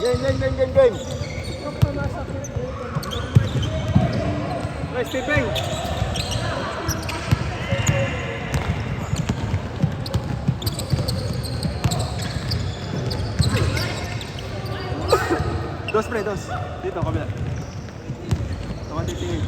Game. Nice tipping. Dos pre, dos. Dito, kabila. Tama titingin.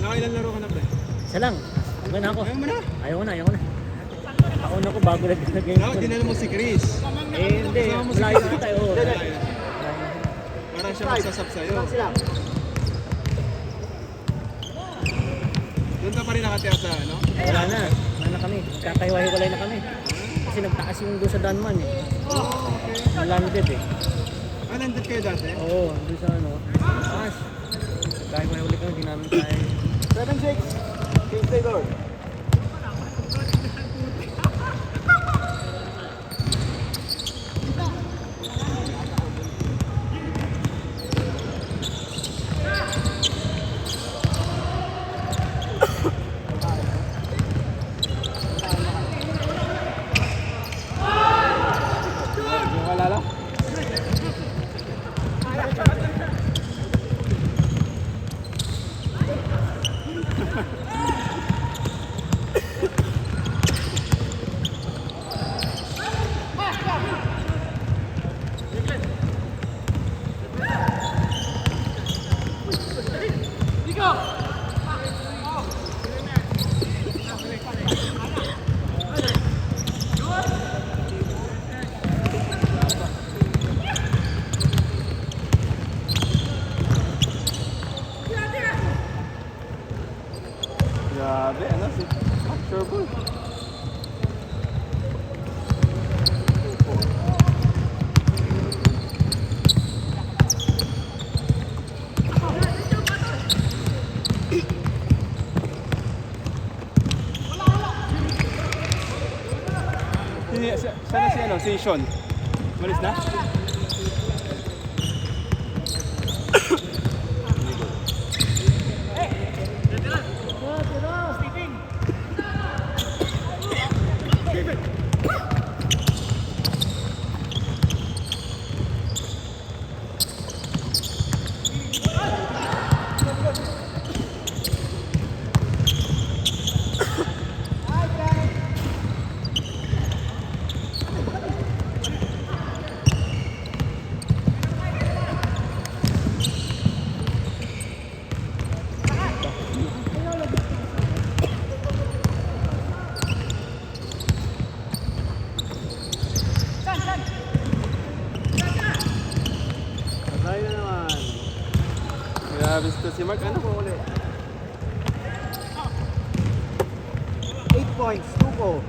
Nakailan laro ka na pre? Isa lang. Hanggang na ako. Ayaw mo na? Ayaw na. Ako na ko bago naglagay. No, dinala mo si Chris. Hindi. Malayo na tayo. Parang siya magsasap sa'yo. Doon ka pa rin nakatira sa ano? Wala na. Wala na kami. Kakahiwa-hiwalay na kami. Kasi nagtaas yung doon sa Danman eh. Landed eh. Ah, landed kayo dati? Oo, doon sa ano. Taas. Kakahiwa-hiwalay kami. Hindi namin tayo. 7-6. King Taylor. Grabe, ano si Sherwood? Sana si ano, si Sean. Malis na? Grabe si Mark, ano po ulit? 8 points, 2 goals.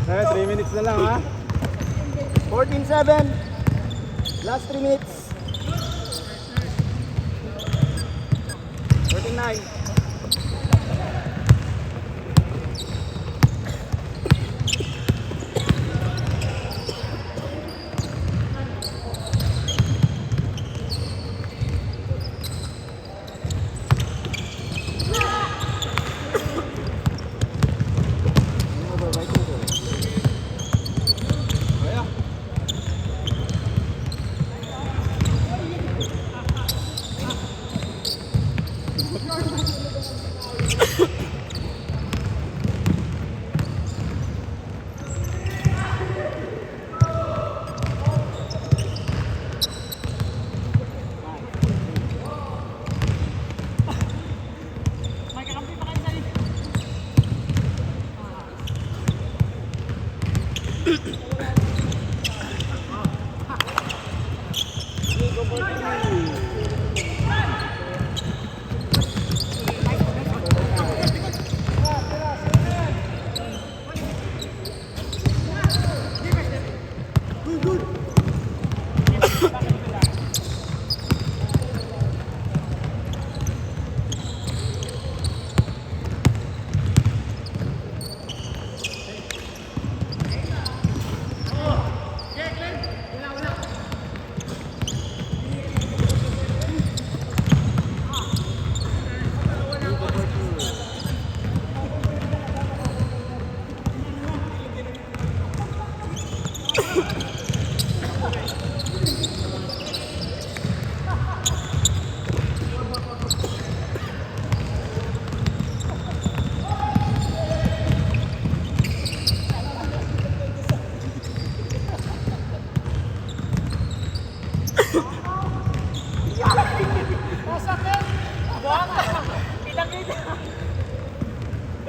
Eh, 3 minutes na lang ha. 14-7. Last 3 minutes. 49. Kaya.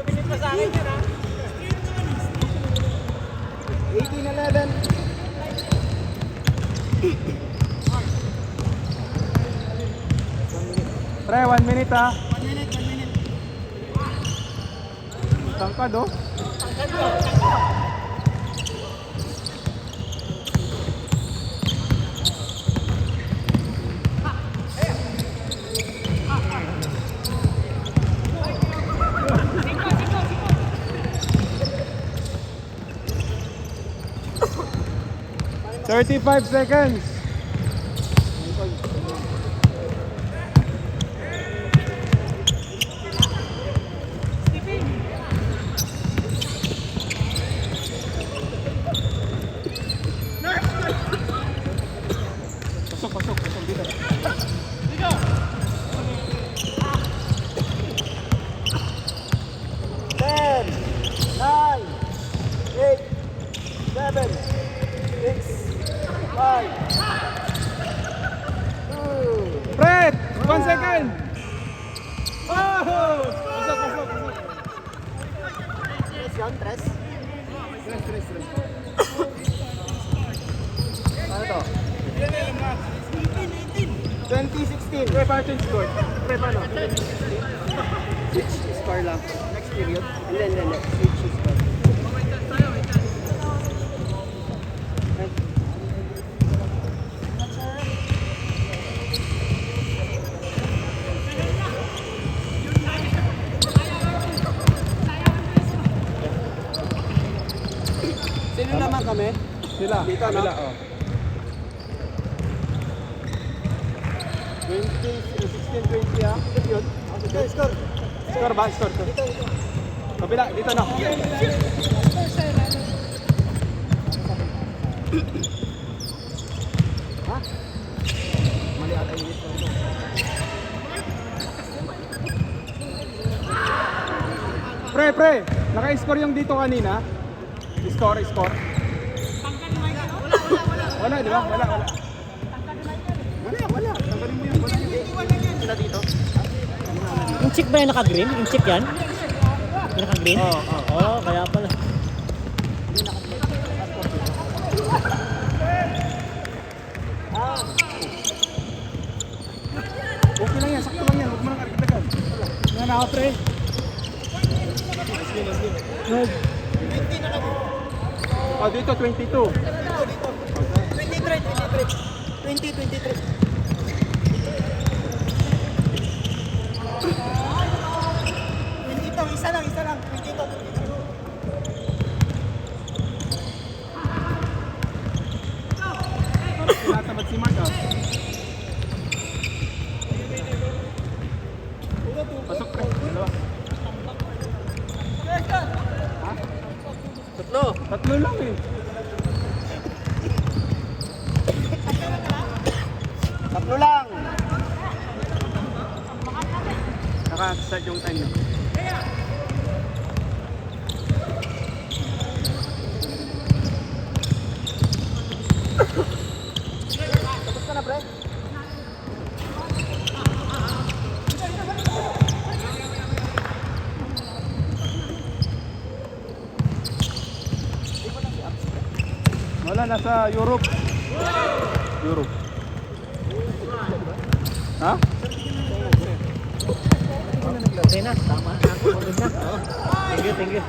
Tumilit pa sa akin yun ha. 18-11. Pre, 1 minute ha. 1 minute. Tangkad oh. Thirty-five seconds. Pasok dito. 10, 9, 8, 7, 6, 5, 2, Fred, 1 second. Oh! Pasok. Tres yun, tres. Tres. Ano to? 2016. Pre, paano change score? Pre, paano? Switch score lang. Next period? Hindi. Switch score. Sino naman kami? Sila. Dito, no? Sila, oh. 16-20 ah. Ito yun. Score. Score ba? Score to. Dito. Kabila, dito na. Ha? Mali ata yung list ko. Pre. Naka-score yung dito kanina. Score. Wala, di ba? Wala. Wala. Tanggalin mo yun. Wala yun. Sila dito. Yung chick ba yung naka-green? Yung chick yan? Yung naka-green? Oo. Oo, kaya pala. Okay lang yan, sakto lang yan. Huwag mo nang karagdagan. Yan ako, pre. Oh, dito 22. 23. 23. Isa lang. 22. Tinatamad si Mark ah. Pasok pre. Dalawa. Ha? Tatlo lang eh. Tatlo lang. Naka-start yung time niya. Tapos ka na, pre. Wala, nasa Europe. Ha? Okay na, tama. Nakukulog na. Thank you.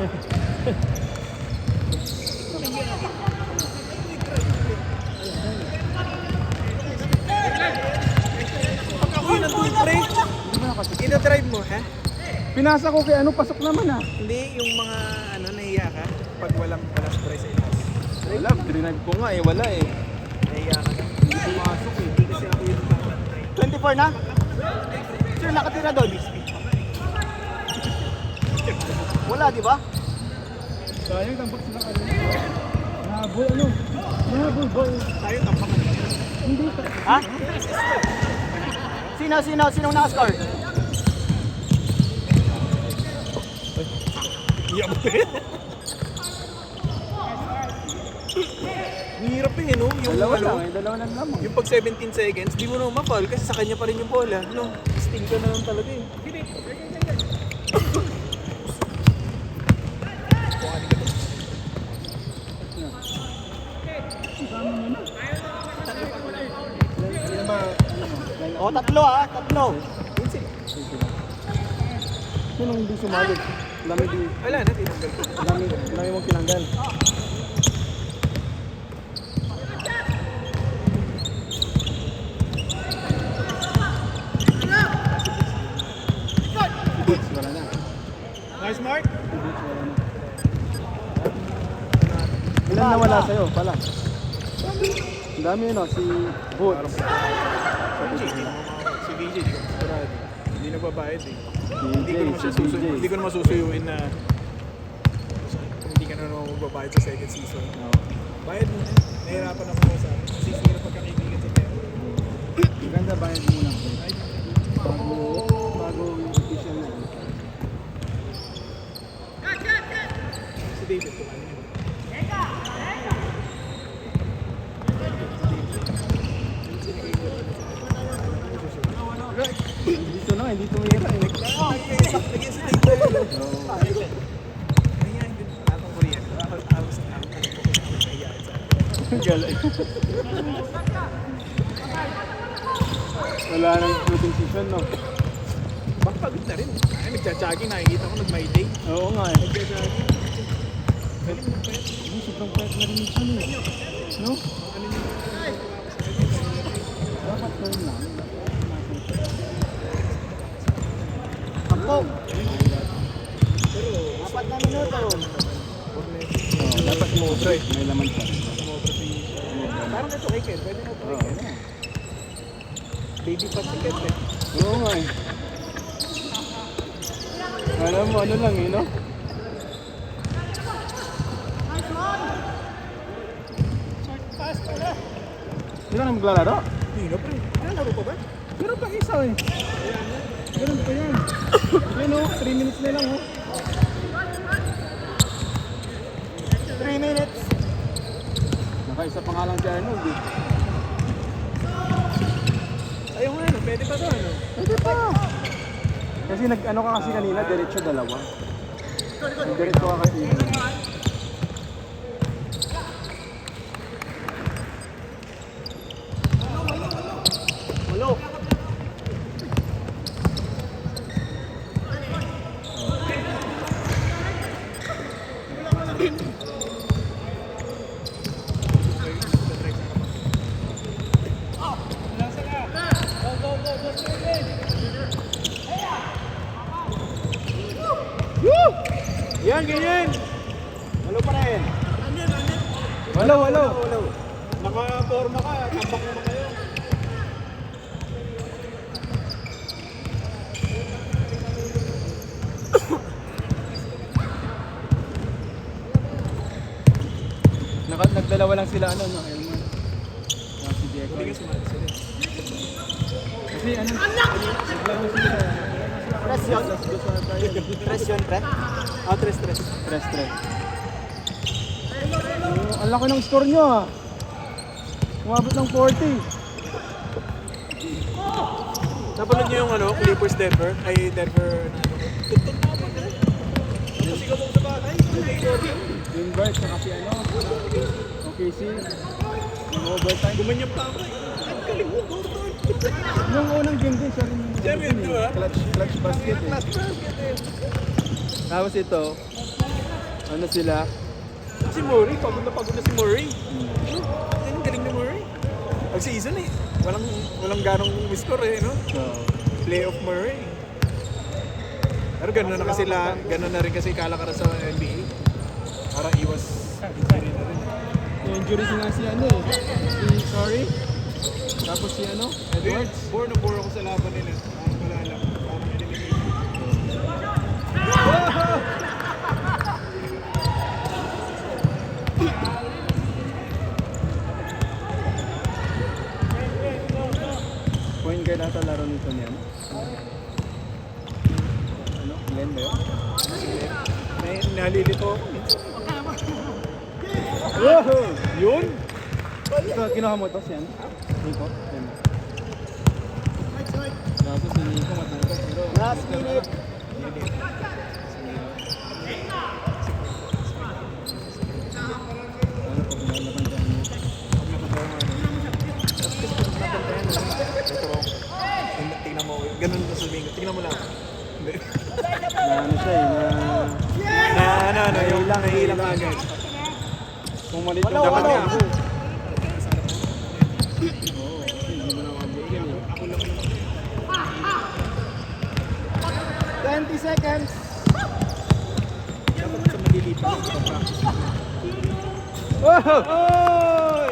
Pag ako'y nandun, pre. Ina-drive mo, ha? Pinasa ko kay ano, pasok naman ah. Hindi, yung mga nahiya ka pag walang spray sa ilas. Wala, drinag ko nga eh, wala eh. Nahiya ka na. Hindi pumasok eh. Hindi kasi ako yung 24 na? Sir, nakatira doon. Wala, di ba? Sayang, tambak sila kanina. Nahabol ba? Tayo, tampakan. Hindi pa. Ha? Sinong naka-score? Iya mo rin. Hirap eh, no? Yung Dalawa lang naman. yung pag 17 seconds, di mo naman ma-foul kasi sa kanya pa rin yung bola. No? Steal ka na lang talaga eh. O, tatlo. Sino hindi sumali? Wala na, tinanggal ko. Dami mong tinanggal. Wala na. Nice, Mark. Ilan na wala sa'yo pala? Ang dami yun si Boots. Si BJ, di ko masarado. Hindi nagbabayad eh. Hindi DJ. ko naman susuyuin na kung hindi ka na naman magbabayad sa second season. Bayad mo na. Nahirapan ako sa kasi hirap pagkakaibigan sa pera. Maganda bayad muna. Bago yung official na. Si David ko ano yun. Dito na, hindi tumira eh. Naging si David. Kaya hindi atong Korean. Tapos ang Galay. Wala nang shooting season, no? baka pagod na rin. Ay, nagja-jogging, nakikita ko nag-my day. Oo nga eh. Nagja-jogging. Hindi, sobrang pwede na rin siya eh. No? Dapat na rin lang. Ako. Apat na minuto. Dapat mo may laman pa. Parang ito kay Ken. Pwede na ito kay Ken. Baby pa si Ken eh. Oo nga eh. Alam mo, ano lang eh, no? Hindi ka na maglalaro? Hindi na pre. Laro pa ba? Meron pa isa eh. Meron pa yan. Yan o, 3 minutes na lang o. 3 minutes. Nakaisa pa nga lang si Arnold eh. Ayun nga, pwede pa to ano? Pwede pa. Kasi nag-ano ka kasi kanina, diretso dalawa. Diretso ka kasi. Walo. Walo, walo. Naka-forma ka, tambak naman kayo. Nagdalawa lang sila ano, no? Elmer. Si Diego. Hindi ka sumali sila. Kasi ano, naglaro sila. Press yun. Last dos na tayo. Press yun, pre. Ah, tres. Tres. Ang laki ng score nyo ah. Umabot ng 40. Napanood niyo yung ano, Clippers Denver? Ay, Denver na ano. Tuntun mo ako na. Sigaw mo sa bahay. Invert sa kasi ano. OKC. Yung overtime. Gumanyan pa ako eh. Ang galing mo, Gordon. Yung unang game din siya rin yung Siya rin, di ba? clutch basket eh. Last basket eh. Tapos ito, ano sila? Si Murray, pagod na si Murray. Ang galing ni Murray. Pag-season eh. Walang ganong score eh, no? So, Playoff Murray. Pero gano'n na rin kasi kalakaran sa NBA. Parang iwas injury na rin. yung injury si nga si ano eh. Si Sorry. Tapos si ano, Edwards. Bore ako sa laban nila. Parang wala lang. Parang elimination. Point guard ata laro nito niyan. Ano? Glenn ba yun? May nalilito ako. Woohoo! Yun? Ito, kinuha mo ito siya. Nico? Yan. Tapos si Nico matutok. Pero Last minute. ano pag nalaban dyan? Tingnan mo. Ganun ko sabihin ko. Tingnan mo lang. Hindi. Na ano siya eh, na Yung nahilang agad. kung mali itong Wala, dapat wala. niya. Oo, kasi hindi mo na mabot yan eh. 20 seconds. Dapat sa malilipan. Practice. Oh!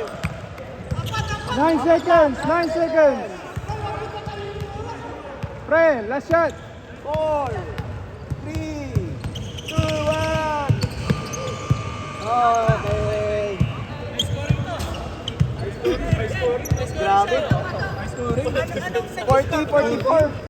9 seconds! 9 seconds! Pre, last shot! 4, 3, 2, 1. Okay. High scoring. Grabe. 40, 44.